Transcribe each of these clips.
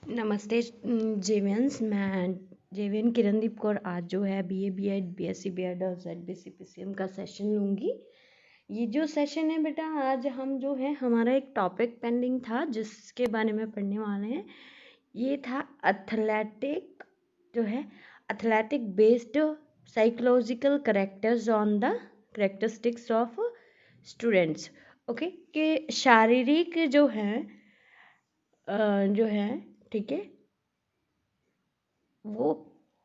नमस्ते जेवियंस। मैं जेवियन किरणदीप कौर आज जो है बीए बीएड बीएससी बीएड और जेडबीसी पीसीएम का सेशन लूँगी। ये जो सेशन है बेटा, आज हम जो है हमारा एक टॉपिक पेंडिंग था जिसके बारे में पढ़ने वाले हैं। ये था एथलेटिक जो है athletic based psychological characters on the characteristics of students. Okay, कि शारीरिक जो है ठीक है, वो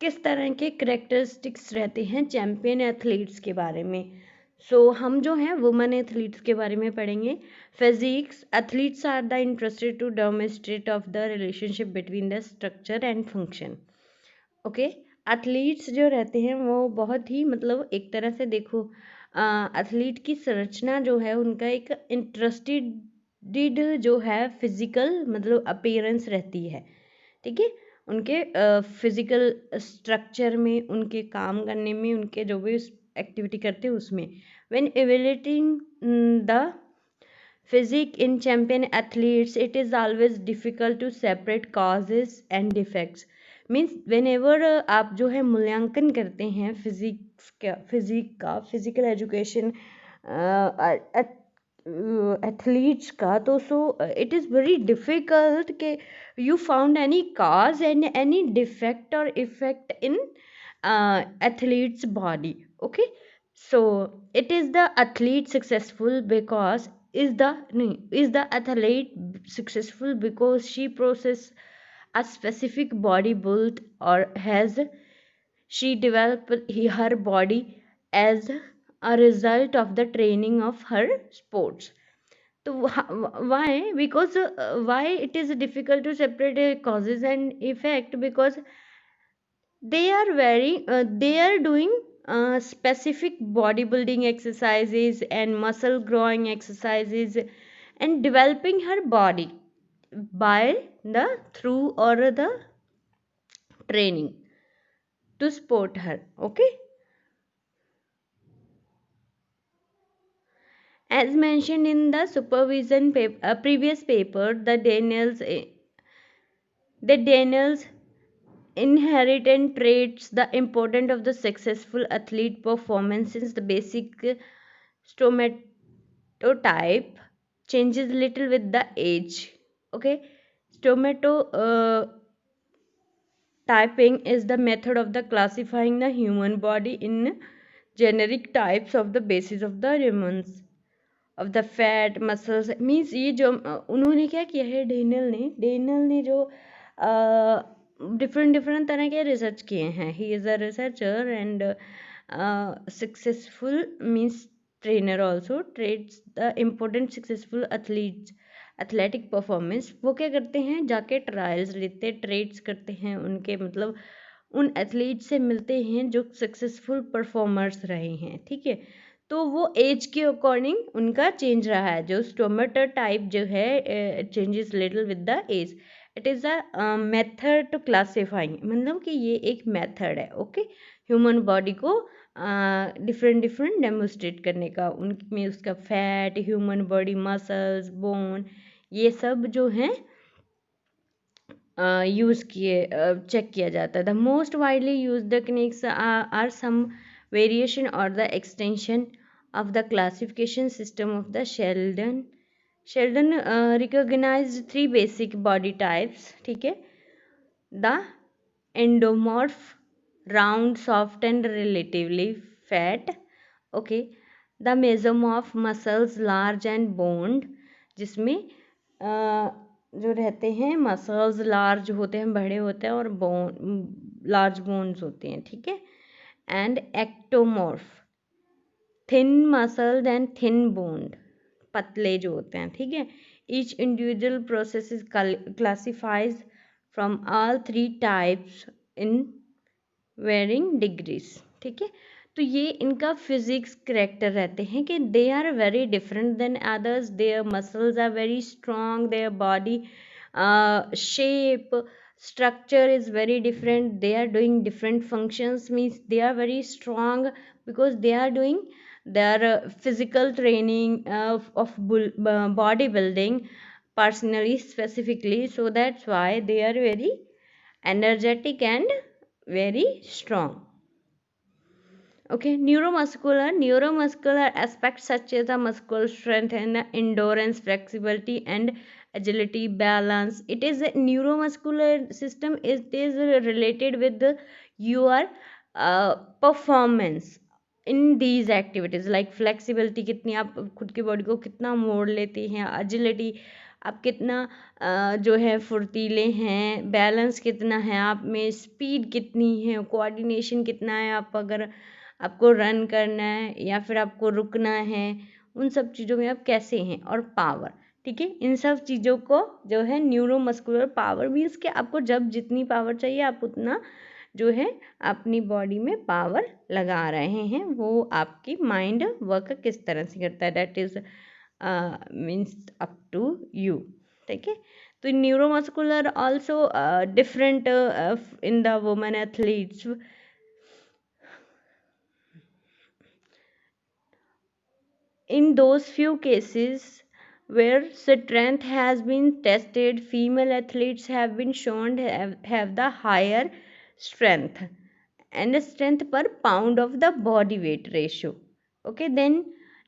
किस तरह के करेक्टरिस्टिक्स रहते हैं चैम्पियन एथलीट्स के बारे में। हम जो हैं वुमेन एथलीट्स के बारे में पढ़ेंगे। Physics athletes are the interested to demonstrate of the relationship between the structure and function. Okay, athletes जो रहते हैं वो बहुत ही मतलब एक तरह से देखो, एथलीट की संरचना जो है उनका एक इंटरेस्टेड जो है फिजिकल मतलब अपीयरेंस रहती है। ठीक है, उनके फिजिकल स्ट्रक्चर में, उनके काम करने में, उनके जो भी एक्टिविटी करते हैं उसमें। When evaluating the physique in champion athletes, it is always difficult to separate causes and defects. Means whenever आप जो है मूल्यांकन करते हैं फिजिक का फिजिकल एजुकेशन एथलीट्स का, तो इट इज़ वेरी डिफ़िकल्ट के you found any cause and any defect or effect in athlete's body. Okay, so it is the athlete successful because is the athlete successful because she possesses a specific body build, or has she developed her body as a result of the training of her sports. So why? Because why it is difficult to separate causes and effect, because they are doing specific bodybuilding exercises and muscle growing exercises and developing her body by the through or the training to support her. Okay, as mentioned in the supervision previous paper, the Daniels inherent traits, the important of the successful athlete performance since the basic stomatotype changes little with the age. Okay, stomatotyping is the method of the classifying the human body in generic types of the basis of the remains of the fat muscles means। ये जो उन्होंने क्या किया है, Daniel ने जो different different तरह के रिसर्च किए हैं। He is a researcher and successful means trainer also trades the important successful athletes athletic performance. वो क्या करते हैं, जाके ट्रायल्स लेते, ट्रेड्स करते हैं उनके, मतलब उन एथलीट से मिलते हैं जो सक्सेसफुल परफॉर्मर्स रहे हैं। ठीक है, तो वो एज के अकॉर्डिंग उनका चेंज रहा है। जो स्टोमेटर टाइप जो है changes little with the age. It is a method to classifying, मतलब कि ये एक मेथड है। ओके, ह्यूमन बॉडी को डिफरेंट डिफरेंट डेमोस्ट्रेट करने का, उनमें उसका fat, human body muscles, bone, ये सब जो हैं यूज़ किए चेक किया जाता है। The most widely use techniques are some variation और the extension of the classification system of the Sheldon recognized three basic body types. ठीक है, the endomorph, round, soft and relatively fat. Okay, the mesomorph, muscles large and boned, जिसमें जो रहते हैं muscles large होते हैं, बड़े होते हैं, और लार्ज बोन्स होते हैं। ठीक है, and ectomorph, thin muscled and thin boned, पतले जो होते हैं। ठीक है, each individual process is classifies from all three types in varying degrees. ठीक है, तो ये इनका फिजिक्स करेक्टर रहते हैं कि they are very different than others. Their muscles are very strong, their body shape structure is very different, they are doing different functions, means they are very strong because they are doing their physical training of bodybuilding personally specifically, so that's why they are very energetic and very strong. Okay, neuromuscular aspects such as the muscle strength and endurance, flexibility and agility, balance. It is a neuromuscular system. It is related with your performance in these activities like flexibility, कितनी आप खुद की body को कितना मोड़ लेते हैं, agility आप कितना जो है फुर्तीले हैं, बैलेंस कितना है आप में, स्पीड कितनी है, कोऑर्डिनेशन कितना है, आप अगर आपको रन करना है या फिर आपको रुकना है, उन सब चीज़ों में आप कैसे हैं, और पावर। ठीक है, इन सब चीज़ों को जो है न्यूरोमस्कुलर पावर मीन्स कि आपको जब जितनी पावर चाहिए आप उतना जो है अपनी बॉडी में पावर लगा रहे हैं, वो आपकी माइंड वर्क किस तरह से करता है, that is means up to you. ठीक है, तो neuromuscular also different in the women athletes. In those few cases where strength has been tested, female athletes have been shown have the higher strength and strength per pound of the body weight ratio. Okay, then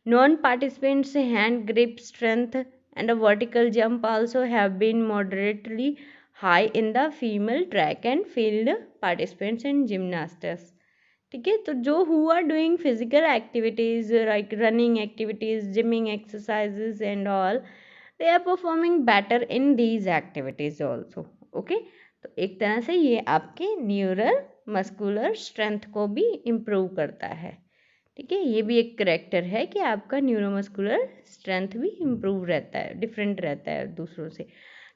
non-participants hand grip strength and a vertical jump also have been moderately high in the female track and field participants and gymnastics. ठीक है, तो जो who are doing physical activities like running activities, gymming exercises and all, they are performing better in these activities also. Okay, तो एक तरह से ये आपके न्यूरल मस्कुलर स्ट्रेंथ को भी इम्प्रूव करता है। ठीक है, ये भी एक करेक्टर है कि आपका न्यूरोमस्कुलर स्ट्रेंथ भी इम्प्रूव रहता है, डिफरेंट रहता है दूसरों से।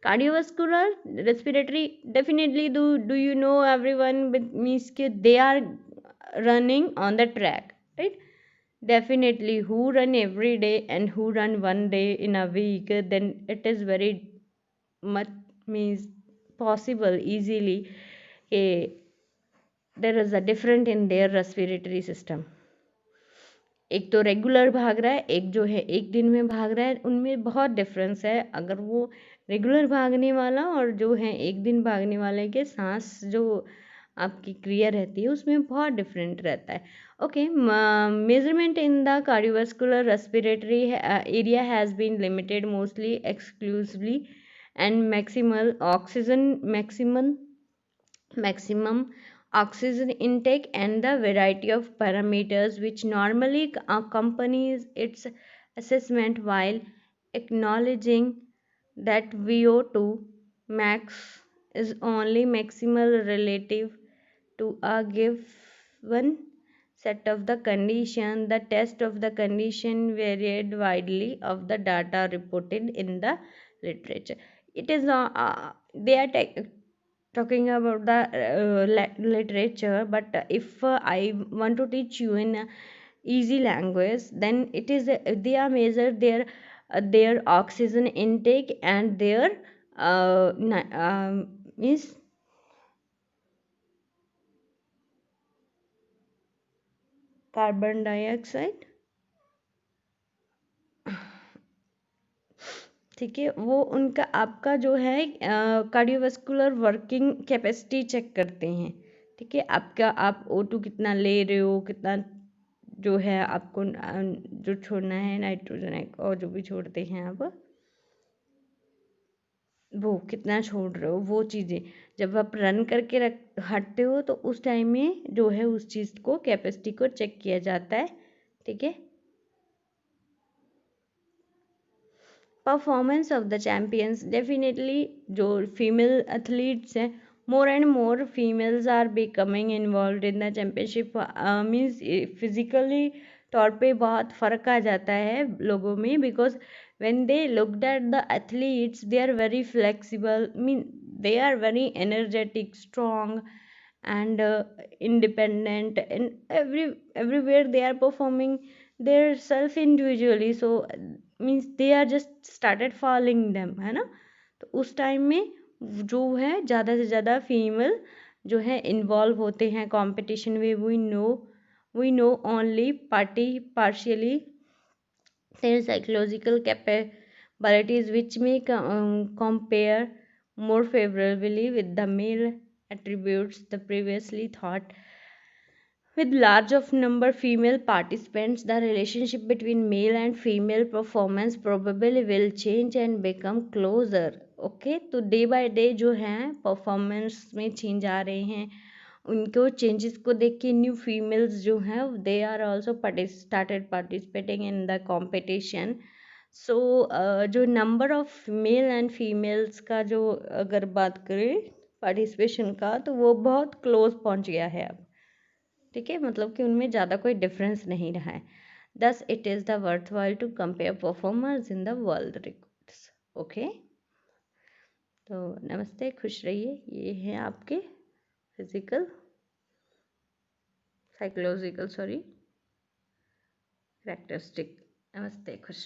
Cardiovascular respiratory, definitely do you know everyone means के they are running on the track, right? Definitely, who run every day and who run one day in a week, then it is very much means possible easily, there is a different in their respiratory system. एक तो regular भाग रहा है, एक जो है एक दिन में भाग रहा है, उनमें बहुत डिफरेंस है। अगर वो रेगुलर भागने वाला और जो है एक दिन भागने वाले के सांस जो आपकी क्रिया रहती है उसमें बहुत डिफरेंट रहता है। Okay, measurement in the cardiovascular respiratory area has been limited mostly exclusively and maximum oxygen intake and the variety of parameters which normally accompanies its assessment, while acknowledging that VO2 max is only maximal relative to a given set of the condition. The test of the condition varied widely of the data reported in the literature. It is they are talking about the literature, but if I want to teach you in easy language, then it is they are measured their oxygen intake and their means carbon dioxide. ठीक है, वो उनका आपका जो है cardiovascular working capacity check करते हैं। ठीक है, आपका आप O2 कितना ले रहे हो, कितना जो है आपको जो छोड़ना है नाइट्रोजन और जो भी छोड़ते हैं आप वो कितना छोड़ रहे हो, वो चीज़ें जब आप रन करके हटते हो तो उस टाइम में जो है उस चीज़ को कैपेसिटी को चेक किया जाता है। ठीक है, performance of the champions, definitely जो फीमेल एथलीट्स हैं, more and more females are becoming involve in the championship. Means physically तौर पे बहुत फ़र्क आ जाता है लोगों में, because when they looked at the athletes, they are very flexible, they are very energetic, strong and independent, and everywhere they are performing their self individually, so means they are just started following them, है ना। तो उस time में जो है ज़्यादा से ज़्यादा फीमेल जो है इन्वॉल्व होते हैं कंपटीशन में। We know only partially their psychological varieties which may compare more favorably with the male attributes. The previously thought with large of number female participants, the relationship between male and female performance probably will change and become closer. Okay, तो day by day जो है performance में change आ रहे हैं, उनको changes को देख के न्यू फीमेल्स जो हैं they are also started participating in the competition. So जो number of male and females का जो अगर बात करें पार्टिसिपेशन का, तो वो बहुत क्लोज पहुंच गया है अब. ठीक है, मतलब कि उनमें ज़्यादा कोई डिफरेंस नहीं रहा है. Thus it is the worthwhile to compare performers in the world records. Okay, तो नमस्ते, खुश रहिए. ये हैं आपके फिजिकल साइकोलॉजिकल सॉरी करेक्टरिस्टिक. नमस्ते, खुश